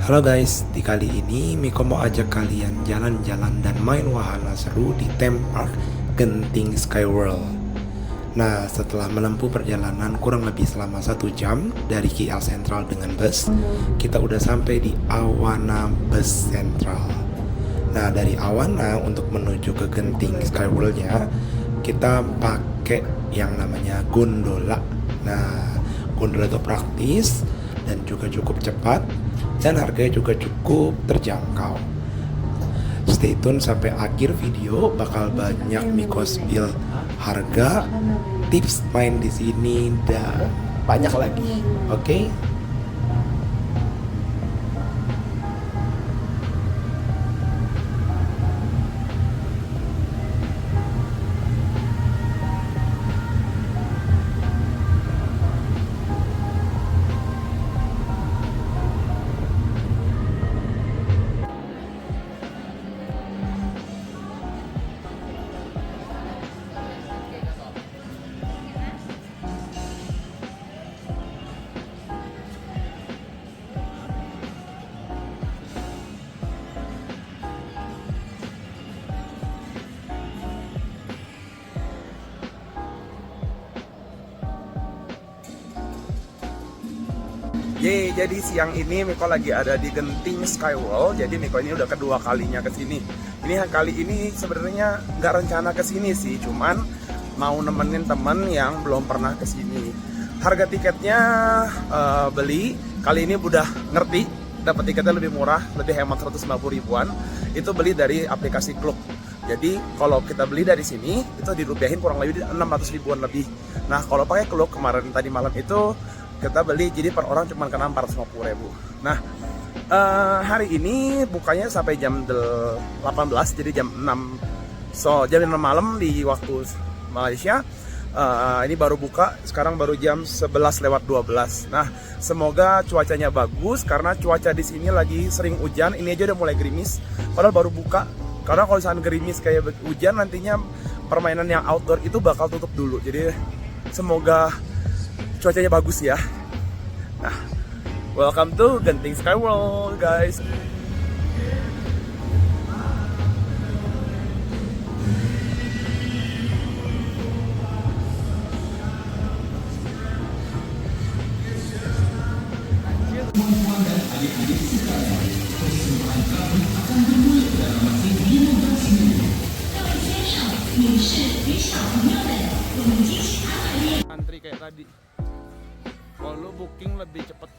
Halo guys, di kali ini Miko mau ajak kalian jalan-jalan dan main wahana seru di theme park Genting Skyworld. Nah, setelah menempuh perjalanan kurang lebih selama 1 jam dari KL Central dengan bus, kita udah sampai di Awana Bus Central. Nah, dari Awana untuk menuju ke Genting Skyworld-nya, kita pakai yang namanya gondola. Nah, gondola itu praktis dan juga cukup cepat, dan harganya juga cukup terjangkau. Stay tune sampai akhir video, bakal banyak Miko spill harga, tips main di sini, dan banyak lagi. Oke? Jadi siang ini Miko lagi ada di Genting Skyworld. Jadi Miko ini udah kedua kalinya ke sini. Ini kali ini sebenarnya nggak rencana ke sini sih, cuman mau nemenin temen yang belum pernah ke sini. Harga tiketnya beli kali ini udah ngerti, dapat tiketnya lebih murah, lebih hemat 150 ribuan. Itu beli dari aplikasi Klook. Jadi kalau kita beli dari sini itu dirupiahin kurang lebih 600 ribuan lebih. Nah, kalau pakai Klook kemarin tadi malam itu kita beli jadi per orang cuma kena 450 ribu. Nah, hari ini bukanya sampai jam 18, jadi jam 6. So, jam 6 malam di waktu Malaysia. Ini baru buka, sekarang baru jam 11:12. Nah, semoga cuacanya bagus karena cuaca di sini lagi sering hujan. Ini aja udah mulai gerimis, padahal baru buka. Karena kalau misalnya gerimis kayak hujan, nantinya permainan yang outdoor itu bakal tutup dulu. Jadi semoga cuacanya bagus ya. Nah, welcome to Genting Skyworld guys. Antri kayak tadi. Kalau lu booking lebih cepet.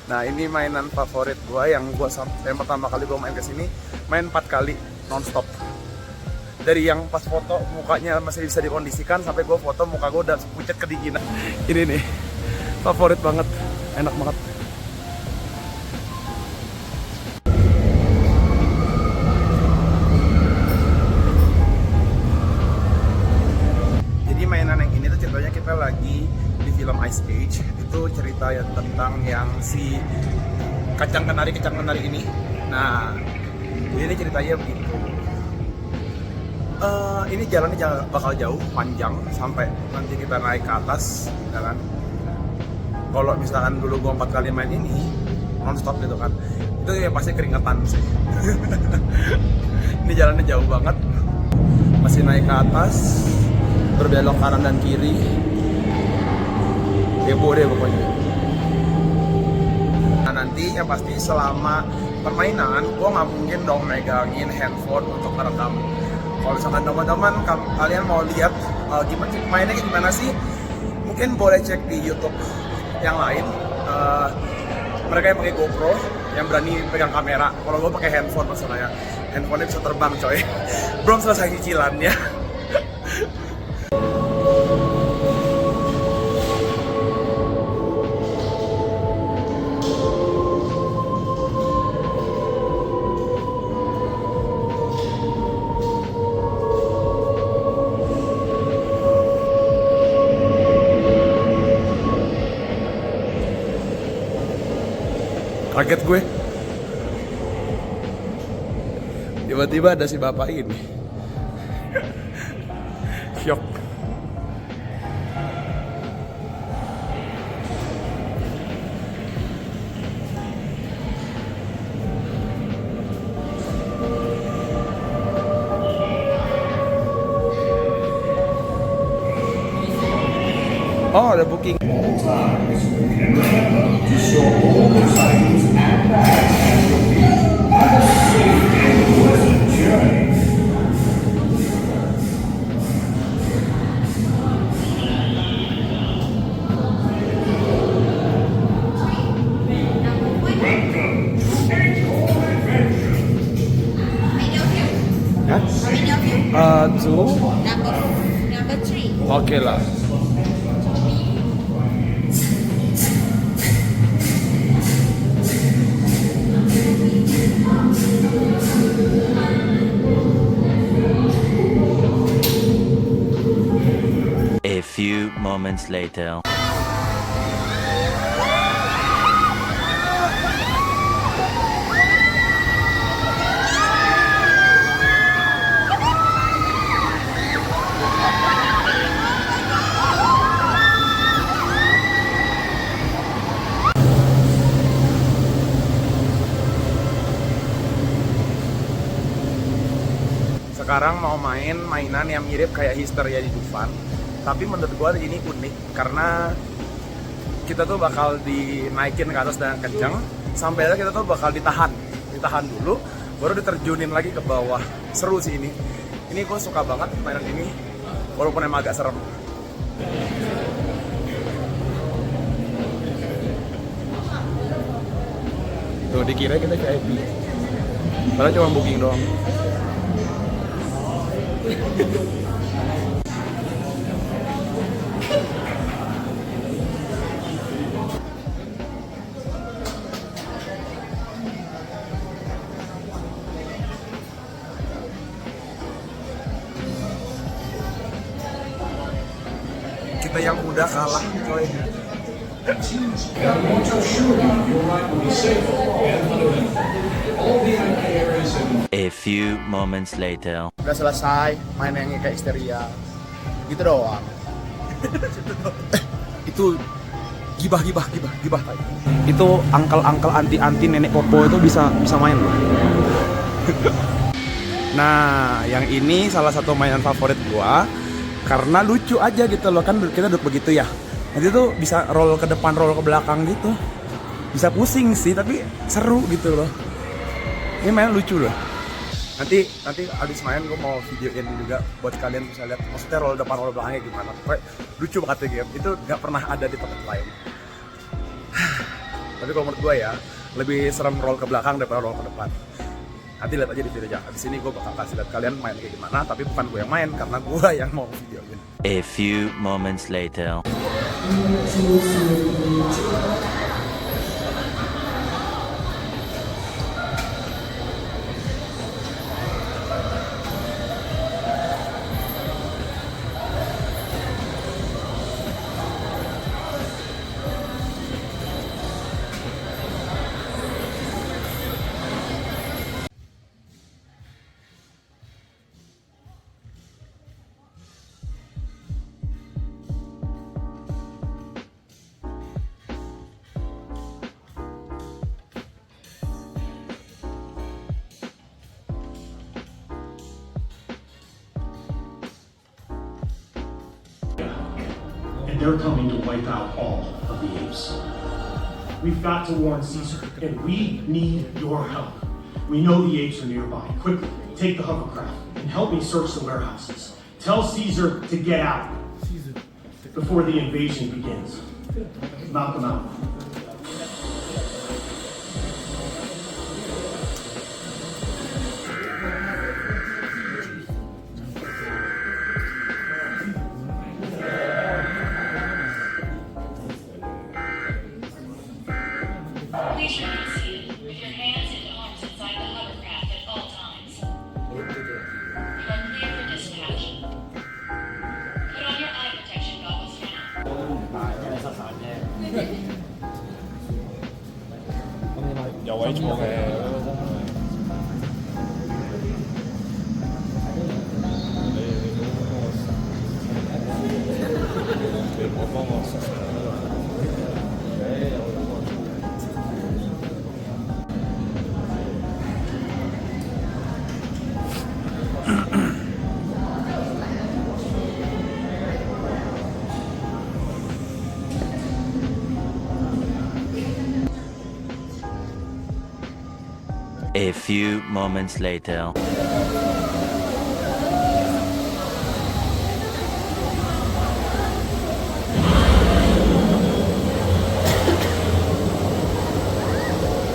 Nah, ini mainan favorit gua yang pertama kali gua main kesini, main 4 kali nonstop. Dari yang pas foto mukanya masih bisa dikondisikan sampai gua foto muka gua udah pucat kedinginan. Ini nih favorit banget, enak banget. Jadi mainan yang ini tuh ceritanya kita lagi di film Ice Age. Itu cerita yang tentang yang si kacang kenari ini. Nah, ini ceritanya begitu. Ini jalannya bakal jauh, panjang sampai nanti kita naik ke atas, ya kan? Kalau misalkan dulu gua 4 kali main ini nonstop gitu kan, itu ya pasti keringetan sih. Ini jalannya jauh banget, masih naik ke atas, berbelok kanan dan kiri. Heboh deh pokoknya. Nah, nanti yang pasti selama permainan gue nggak mungkin dong megangin handphone untuk merekam. Kalau misalkan teman-teman kalian mau lihat gimana mainnya gimana sih, mungkin boleh cek di YouTube yang lain. Mereka yang pakai GoPro yang berani pegang kamera. Kalau gue pakai handphone masalahnya, handphonenya bisa terbang coy. Belum selesai cicilannya. Kaget gue. Tiba-tiba ada si bapak ini. Syok. Oh, ada booking. Two. Number 3. Oke lah. A few moments later. Sekarang mau main mainan yang mirip kayak Histeria di Dufan, tapi menurut gua ini unik karena kita tuh bakal dinaikin ke atas dengan kencang, sampai kita tuh bakal ditahan dulu, baru diterjunin lagi ke bawah. Seru sih ini gua suka banget mainan ini, walaupun emang agak serem. Tuh dikira kita VIP, padahal cuma booking doang. Kita yang udah kalah, coy. A few moments later. Udah selesai main yang kayak Histeria gitu doang. Itu gibah. Itu angkel anti nenek popo itu bisa main loh. Nah, yang ini salah satu mainan favorit gua karena lucu aja gitu loh, kan kita duduk begitu ya. Nanti tuh bisa roll ke depan, roll ke belakang gitu. Bisa pusing sih, tapi seru gitu loh. Ini mainan lucu loh. Nanti abis main gue mau videoin juga buat kalian bisa lihat, maksudnya roll depan roll belakangnya gimana. Pokoknya lucu banget ya game itu, nggak pernah ada di tempat lain. Tapi kalau menurut gue ya lebih serem roll ke belakang daripada roll ke depan. Nanti lihat aja di videonya. Abis ini gue bakal kasih lihat kalian main kayak gimana, tapi bukan gue yang main karena gue yang mau videoin. A few moments later. And they're coming to wipe out all of the apes. We've got to warn Caesar, and we need your help. We know the apes are nearby. Quickly, take the hovercraft and help me search the warehouses. Tell Caesar to get out before the invasion begins. Knock them out. Please remain seated with your hands and arms inside the hovercraft at all times. You are clear for dispatch. Put on your eye protection goggles now. 位坐嘅，我幫我實實A few moments later.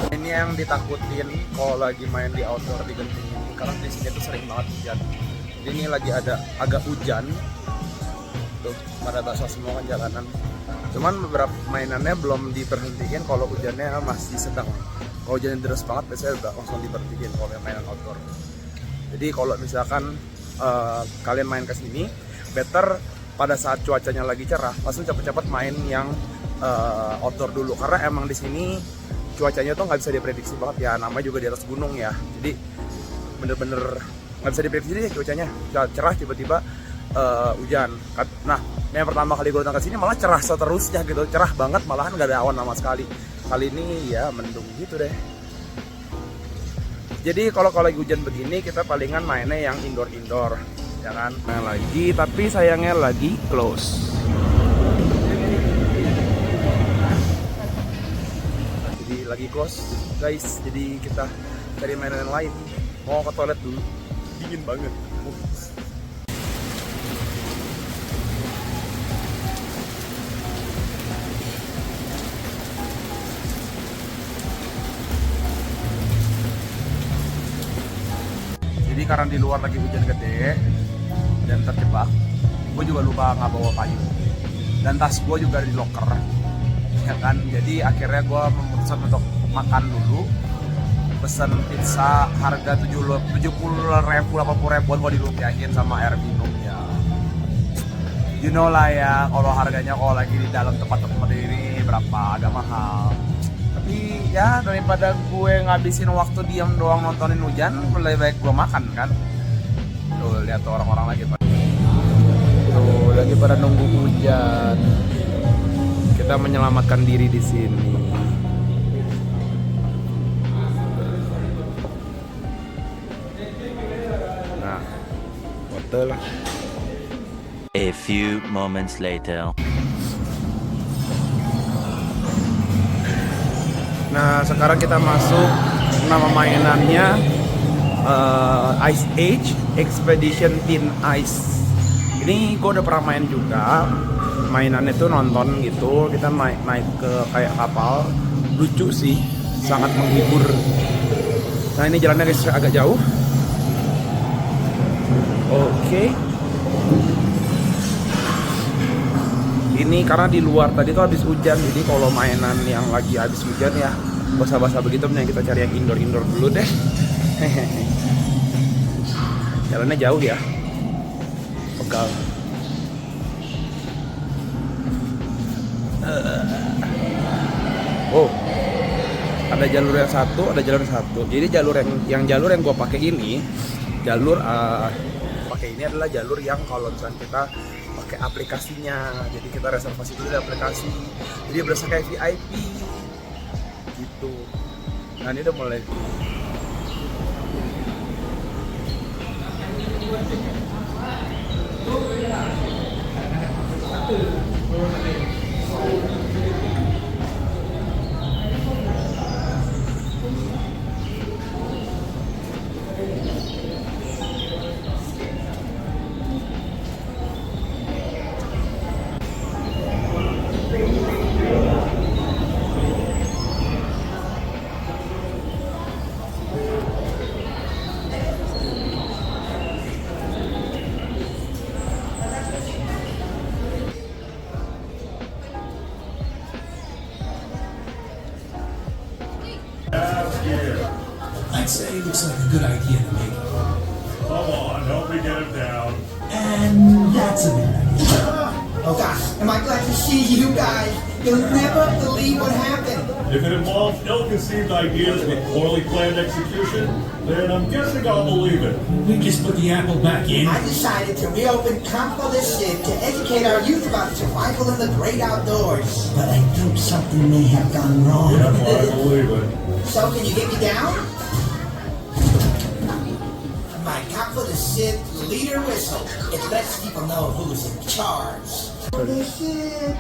Ini yang ditakutin kalau lagi main di outdoor di Genting ini, karena di sini tuh sering banget hujan. Jadi ini lagi ada agak hujan, tuh pada basah semua kan jalanan. Cuman beberapa mainannya belum diberhentiin kalau hujannya masih sedang. Kalau hujannya deras banget biasanya udah langsung diberhentiin kalau yang mainan outdoor. Jadi kalau misalkan kalian main ke sini, better pada saat cuacanya lagi cerah, langsung cepet-cepet main yang outdoor dulu, karena emang di sini cuacanya tuh nggak bisa diprediksi banget ya, namanya juga di atas gunung ya, jadi bener-bener nggak bisa diprediksi deh cuacanya, cerah tiba-tiba hujan. Nah, yang pertama kali gue datang ke sini malah cerah seterusnya gitu, cerah banget, malahan nggak ada awan sama sekali. Kali ini ya mendung gitu deh. Jadi kalau lagi hujan begini kita palingan mainnya yang indoor ya kan. Main lagi tapi sayangnya lagi close. Jadi lagi close guys. Jadi kita cari mainan lain. Mau ke toilet dulu. Dingin banget. Jadi karena di luar lagi hujan gede dan terjebak, gue juga lupa nggak bawa payung dan tas gue juga di locker, ya kan. Jadi akhirnya gue memutuskan untuk makan dulu, pesen pizza harga 70.000 80.000 gue dilupiahin sama air minumnya. You know lah ya, kalau harganya kalau lagi di dalam tempat-tempat ini berapa, agak mahal. Tapi ya daripada gue ngabisin waktu diam doang nontonin hujan, lebih baik gue makan kan. Tuh lihat tuh orang-orang lagi pada nunggu hujan. Kita menyelamatkan diri di sini. Nah, hotel lah. A few moments later. Nah, sekarang kita masuk, nama mainannya Ice Age Expedition Thin Ice. Ini gue udah pernah main juga. Mainannya tuh nonton gitu, kita naik ke kayak kapal. Lucu sih, sangat menghibur. Nah, ini jalannya guys agak jauh. Oke. Ini karena di luar tadi tuh habis hujan, jadi kalau mainan yang lagi habis hujan ya basah-basah begitu, mending kita cari yang indoor dulu deh. Jalannya jauh ya, pegal. Oh, ada jalur yang satu, ada jalur yang satu. Jadi jalur yang gue pakai ini, pakai ini adalah jalur yang kalau misalnya kita pakai aplikasinya, jadi kita reservasi dulu di aplikasi, jadi berasa kayak VIP gitu. Nah, ini udah mulai. I'd say it looks like a good idea to make. Come on, help me get him down. And that's a bad idea. Oh gosh, am I glad to see you guys. You'll never believe what happened. If it involves ill-conceived ideas with poorly planned execution, then I'm guessing I'll believe it. We just put the apple back in. I decided to reopen Campo de Cid to educate our youth about survival in the great outdoors. But I think something may have gone wrong. Yeah, well, I believe it. So can you get me down? My Campo de Cid leader whistle. It lets people know who's in charge. Campo de Cid.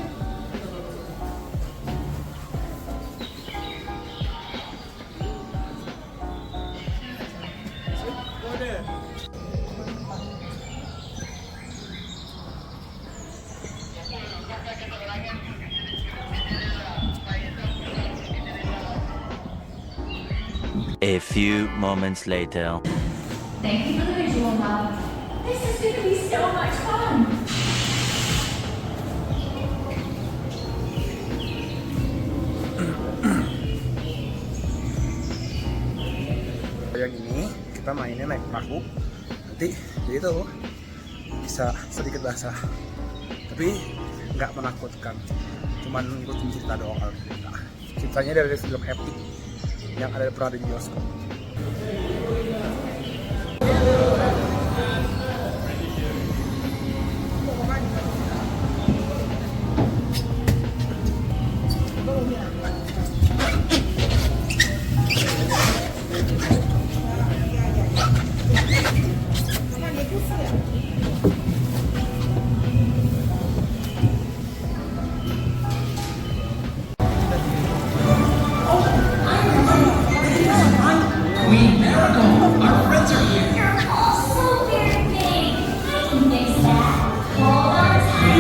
A few moments later. Thank you for the visual, Mom. This is going to be so much fun. Yang ini kita mainnya naik perahu, nanti jadi tuh bisa sedikit basah, tapi nggak menakutkan, cuman ngikutin cerita doang. Kalau cerita ceritanya dari film epic yang ada pernah di bioskop. Queen Miracle, our friends are here. You're all so very big. I can fix that. Hold on tight.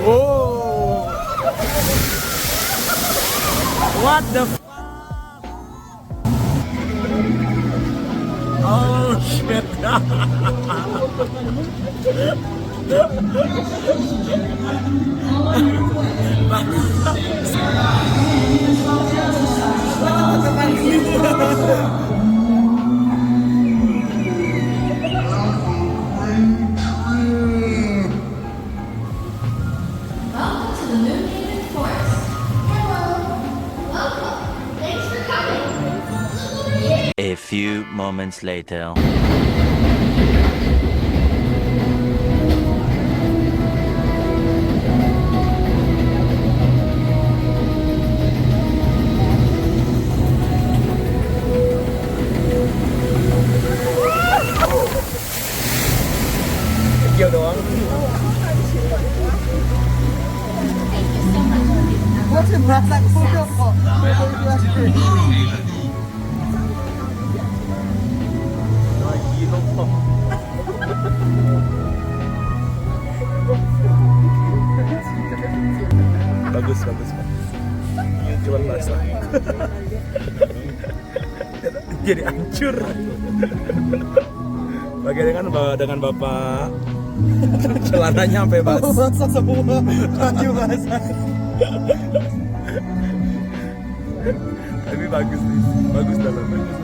Oh, what the f? Oh shit! Welcome to the Moon Haven Forest. Hello. Welcome. Thanks for coming. Look over here. A few moments later. Kecil doang. Lagi lupa. Bagus, bagus, bagus. Cuman basah. Jadi hancur. Bagaimana dengan Bapak celananya sampai basah semua. Baju basah. Tapi bagus nih. Bagus dalam bagus.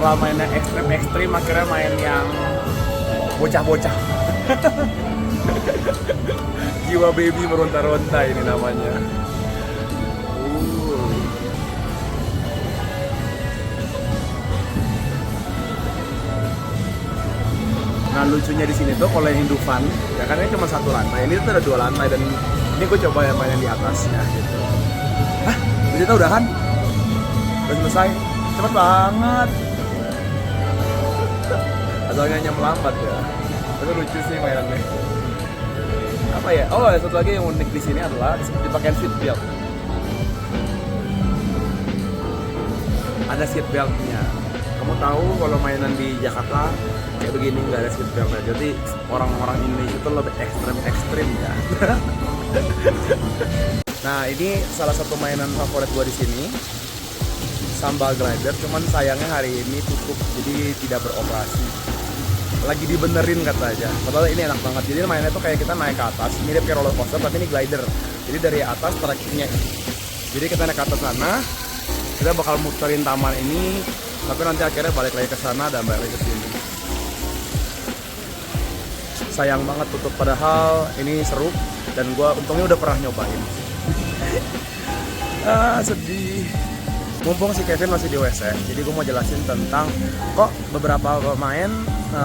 Setelah mainnya ekstrim akhirnya main yang bocah-bocah. Jiwa baby meronta-ronta ini namanya. lucunya di sini tuh kalau yang Indofun ya kan ini cuma satu lantai, ini tuh ada 2 lantai dan ini gue coba yang main di atasnya gitu. Hah, kita udah kan? Udah selesai, cepet banget. Atau hanya melambat ya. Itu lucu sih mainannya. Apa ya? Oh, ada satu lagi yang unik di sini adalah dipakai seat belt. Ada seat beltnya. Kamu tahu kalau mainan di Jakarta kayak begini nggak ada seat beltnya. Jadi orang-orang Indonesia itu lebih ekstrim ya. Nah, ini salah satu mainan favorit gua di sini. Sambal glider, cuman sayangnya hari ini tutup, jadi tidak beroperasi. Lagi dibenerin katanya. Padahal ini enak banget. Jadi mainnya tuh kayak kita naik ke atas, mirip kayak roller coaster tapi ini glider. Jadi dari atas tracknya. Jadi kita naik ke atas sana, kita bakal muterin taman ini, tapi nanti akhirnya balik lagi ke sana dan balik lagi ke sini. Sayang banget tutup, padahal ini seru dan gua untungnya udah pernah nyobain. Sedih. Mumpung si Kevin masih di WC, jadi gue mau jelasin tentang kok beberapa pemain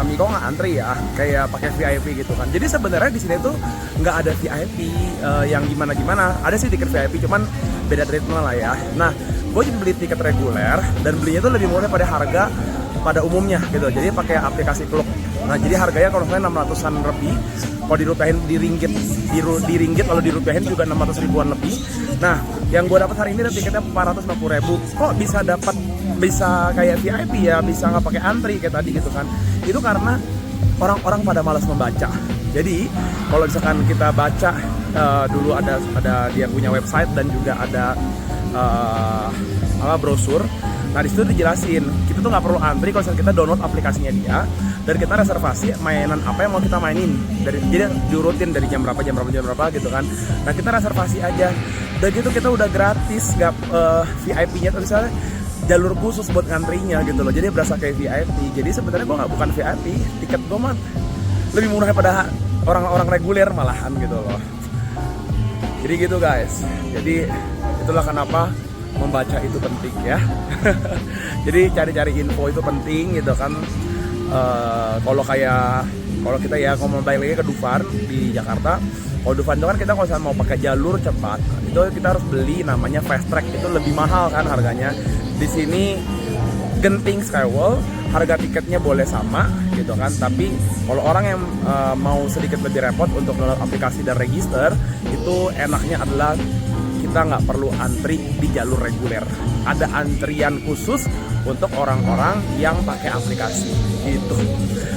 Miko nggak antri ya, kayak pakai VIP gitu kan. Jadi sebenarnya di sini tuh nggak ada VIP yang gimana-gimana. Ada sih tiket VIP, cuman beda treatment lah ya. Nah, gue beli tiket reguler dan belinya tuh lebih murah pada harga pada umumnya gitu. Jadi pakai aplikasi Klook. Nah, jadi harganya kalau misalnya 600-an lebih, kalau dirupiahin di ringgit lalu dirupiahin juga 600 ribuan lebih. Nah, yang gue dapat hari ini tiketnya 450.000. Kok bisa kayak VIP ya, bisa nggak pakai antri kayak tadi gitu kan? Itu karena orang-orang pada malas membaca. Jadi kalau misalkan kita baca dulu ada dia punya website dan juga ada brosur. Nah, di situ dijelasin kita tuh nggak perlu antri kalau misalkan kita download aplikasinya dia dan kita reservasi mainan apa yang mau kita mainin. Jadi diurutin dari jam berapa gitu kan. Nah, kita reservasi aja. Dan gitu kita udah gratis, nggak VIP-nya tuh misalnya jalur khusus buat ngantrinya gitu loh. Jadi berasa kayak VIP. Jadi sebenarnya gue bukan VIP, tiket gue mah lebih murah daripada orang-orang reguler malahan gitu loh. Jadi gitu guys. Jadi itulah kenapa membaca itu penting ya. Jadi cari-cari info itu penting gitu kan. Kalau kita ya kalau mau balik lagi ke Dufan di Jakarta, kalau Dufan itu kan kita kalau mau pakai jalur cepat itu kita harus beli namanya fast track, itu lebih mahal kan harganya. Di sini Genting Skywall harga tiketnya boleh sama gitu kan, tapi kalau orang yang mau sedikit lebih repot untuk download aplikasi dan register, itu enaknya adalah kita nggak perlu antri di jalur reguler. Ada antrian khusus untuk orang-orang yang pakai aplikasi gitu.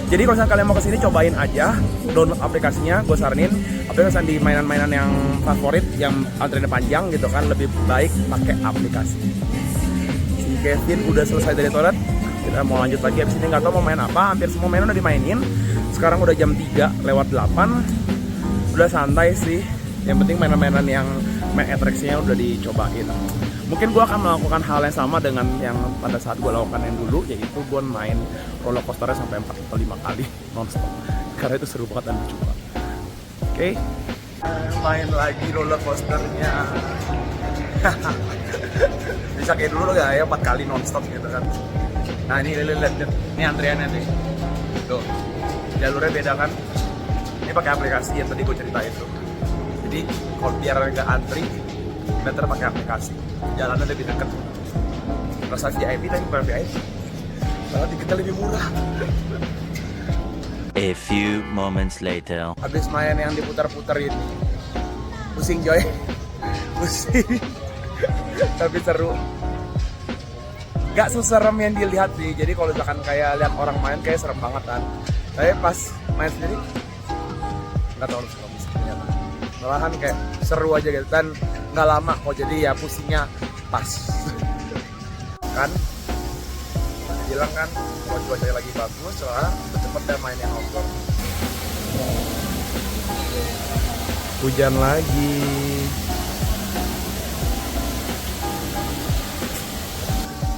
Jadi kalau misalnya kalian mau kesini cobain aja, download aplikasinya. Gue saranin aplikasi di mainan-mainan yang favorit yang antriannya panjang gitu kan, lebih baik pakai aplikasi. Si Kevin udah selesai dari toilet, kita mau lanjut lagi. Abis ini nggak tahu mau main apa, hampir semua mainan udah dimainin. Sekarang udah jam 3:08, udah santai sih. Yang penting mainan-mainan yang main attraction-nya udah dicobain. Mungkin gue akan melakukan hal yang sama dengan yang pada saat gue lakukan yang dulu, yaitu gue main roller coasternya sampai 4 atau 5 kali non-stop, karena itu seru banget dan lucu banget. Oke, main lagi roller coasternya. Bisa kayak dulu gak ya, 4 kali non-stop gitu kan. Nah ini lihat ini antriannya nih, tuh jalurnya beda kan. Ini pakai aplikasi yang tadi gue cerita itu. Jadi kalau biar nggak antri, better pakai aplikasi. Jalannya lebih dekat. Rasa VIP tapi bukan VIP. Malah tiketnya lebih murah. A few moments later. Habis main yang diputar-putar ini, pusing Joy. Pusing. Tapi seru. Gak seserem yang dilihat sih. Jadi kalau misalkan kayak lihat orang main kayak serem banget kan. Tapi pas main sendiri nggak terlalu serem ternyata. Malahan kayak seru aja gitu, dan nggak lama kok, jadi ya pusingnya pas. Kan bilang kan kalau cuacanya lagi bagus soalnya cepet deh main yang outdoor. Hujan lagi.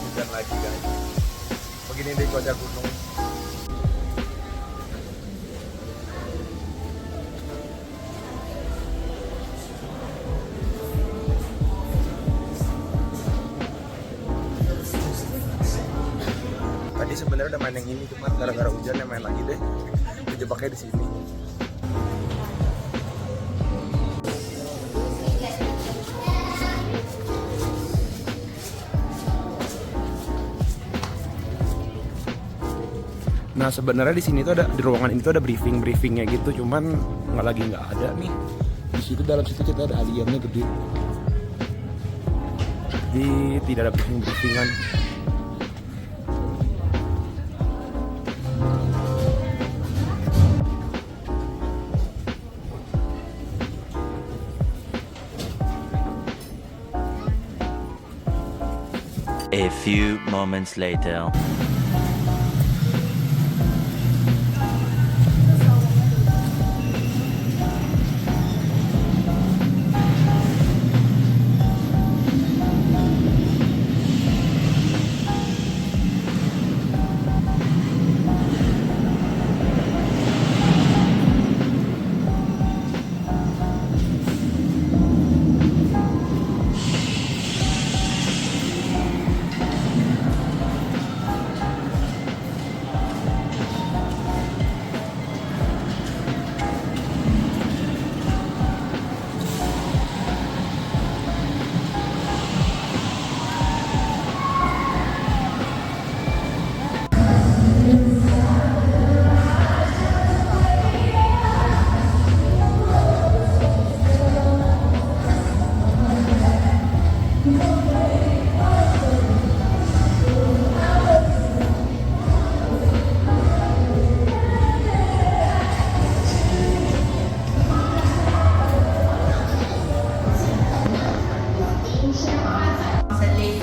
Hujan lagi guys. Begini deh cuaca gunung. Tadi sebenarnya udah main yang ini, cuman gara-gara hujan ya main lagi deh. kejebaknya di sini. Nah sebenarnya di sini tuh ada, di ruangan ini tuh ada briefingnya gitu, cuman nggak ada nih. Di situ dalam situ kita ada aliennya gede. Jadi tidak ada briefingan. A few moments later.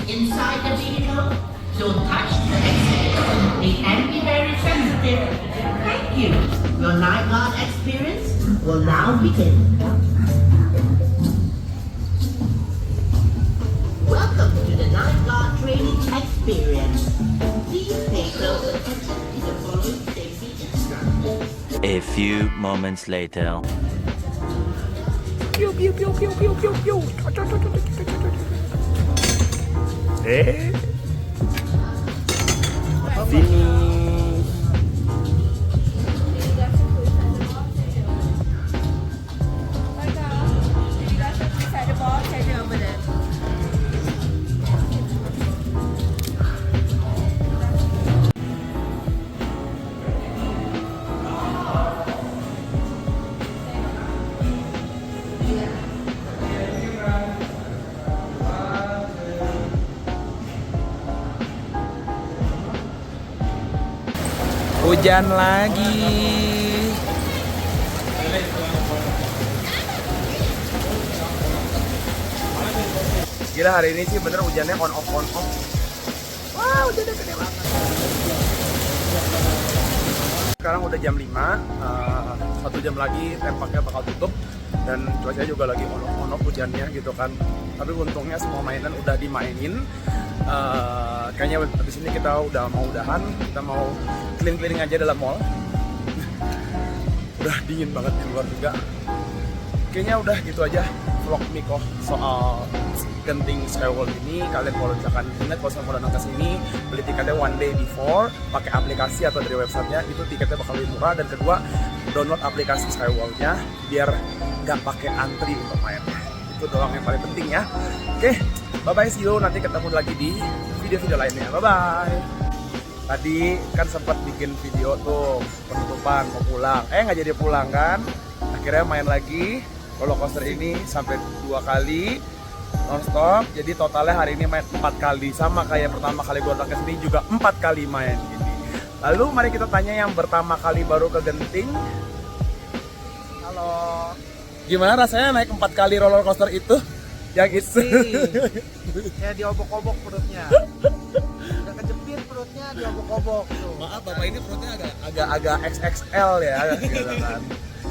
Inside the vehicle, don't touch the exit. It can be very sensitive. Thank you. Your night guard experience will now begin. Welcome to the night guard training experience. Please pay close attention to the following safety instructions. A few moments later. Piu piu piu piu piu piu piu. Sini. Hujan lagi. Gila hari ini sih bener hujannya on off. Wow, hujannya gede banget. Sekarang udah jam 5, 1 jam lagi tempaknya bakal tutup dan cuaca juga lagi on off hujannya gitu kan. Tapi untungnya semua mainan udah dimainin. Kayaknya habis ini kita udah mau udahan, kita mau keliling-keliling aja dalam mall. Udah dingin banget di luar juga. Kayaknya udah gitu aja vlog Miko soal Genting Skywalk ini. Kalian kalau misalkan ingat kalau mau datang ke sini, beli tiketnya one day before, pakai aplikasi atau dari websitenya, itu tiketnya bakal lebih murah. Dan kedua, download aplikasi Skywalk-nya biar nggak pakai antri untuk mainnya. Itu doang yang paling penting ya. Oke, bye-bye, see you. Nanti ketemu lagi di video-video lainnya. Bye-bye. Tadi kan sempat bikin video tuh penutupan mau pulang. Nggak jadi pulang kan. Akhirnya main lagi roller coaster ini sampai 2 kali non-stop. Jadi totalnya hari ini main 4 kali. Sama kayak pertama kali gue datang ke sini juga 4 kali main gini. Lalu mari kita tanya yang pertama kali baru ke Genting. Halo. Gimana rasanya naik 4 kali roller coaster itu? Yang itu Ya diobok-obok perutnya. Udah kejepit perutnya, diobok-obok tuh. Maaf bapak, ini perutnya agak XXL ya gitu kan.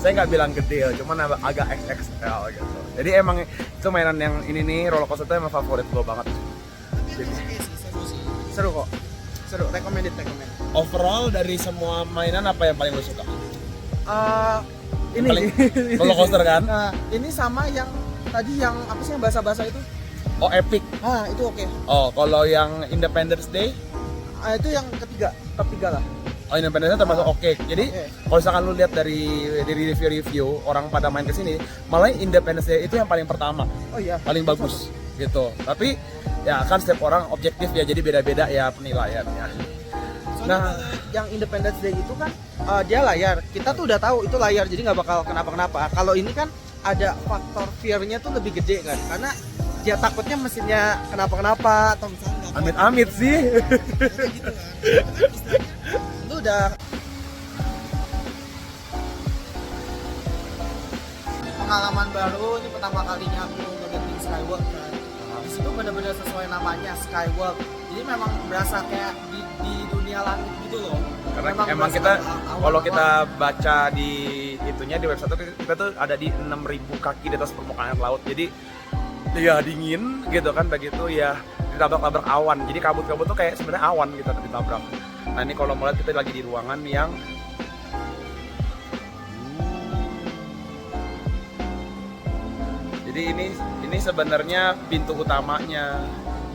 Saya nggak bilang gede, cuman agak XXL gitu. Jadi emang itu mainan yang ini nih, roller coaster itu emang favorit gue banget. Jadi Seru kok. Seru, recommended. overall dari semua mainan apa yang paling lo suka? Ini Paling roller coaster kan? Nah, ini sama yang tadi yang apa sih yang basah-basah itu? Oh, Epic. Itu oke. Oh, kalau yang Independence Day? Itu yang ketiga, top 3 lah. Oh, Independence Day termasuk oke. Jadi kalau misalkan lu lihat dari review orang pada main ke sini, malah Independence Day itu yang paling pertama. Oh iya. Paling bagus gitu. Tapi ya kan setiap orang objektif ya, jadi beda-beda ya penilaiannya. Nah, yang Independence Day itu kan dia layar. Kita tuh udah tahu itu layar, jadi nggak bakal kenapa-kenapa. Kalau ini kan ada faktor fear-nya tuh lebih gede kan, karena dia takutnya mesinnya kenapa-kenapa atau misalnya nggak Amit-amit sih. gitu kan. Itu udah pengalaman baru, ini pertama kalinya aku ngegenting Skywalk kan. Itu benar-benar sesuai namanya, Skywalk. Jadi memang berasa kayak di dunia langit gitu loh. Karena Memang emang berasa kita awal-awal. kalau kita baca di itunya di website tuh, kita tuh ada di 6.000 kaki di atas permukaan laut. Jadi ya dingin gitu kan, begitu ya ditabrak-tabrak awan. Jadi kabut-kabut tuh kayak sebenarnya awan gitu ditabrak. Nah, ini kalau mau lihat kita lagi di ruangan yang jadi ini sebenarnya pintu utamanya.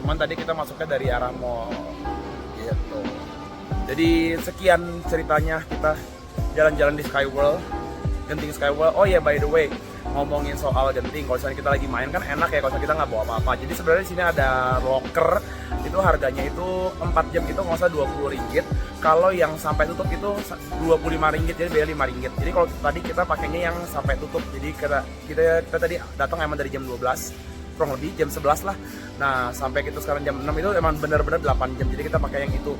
Cuman tadi kita masuknya dari arah mall gitu. Jadi sekian ceritanya kita jalan-jalan di Skyworld, Genting Skyworld. Oh ya, by the way, ngomongin soal Genting, kalau misalnya kita lagi main kan enak ya kalau kita nggak bawa apa-apa. Jadi sebenarnya di sini ada locker, itu harganya itu 4 jam itu nggak usah 20 ringgit. Kalau yang sampai tutup itu 25 ringgit, jadi bayar 5 ringgit. Jadi kalau tadi kita pakainya yang sampai tutup, jadi kita tadi datang emang dari jam 12, kurang lebih jam 11 lah. Nah, sampai kita sekarang jam 6 itu emang benar-benar 8 jam, jadi kita pakai yang itu.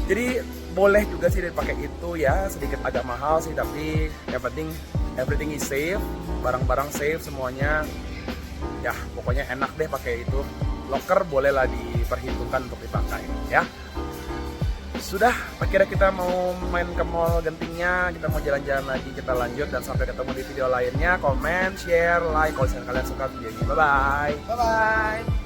Jadi boleh juga sih dipakai itu ya, sedikit agak mahal sih, tapi yang penting everything is safe, barang-barang safe semuanya. Ya pokoknya enak deh pakai itu. Locker bolehlah diperhitungkan untuk dipakai ya. Sudah, akhirnya kita mau main ke mall Gentingnya, kita mau jalan-jalan lagi, kita lanjut dan sampai ketemu di video lainnya. Comment, share, like kalau kalian suka video ini. Bye bye. Bye bye.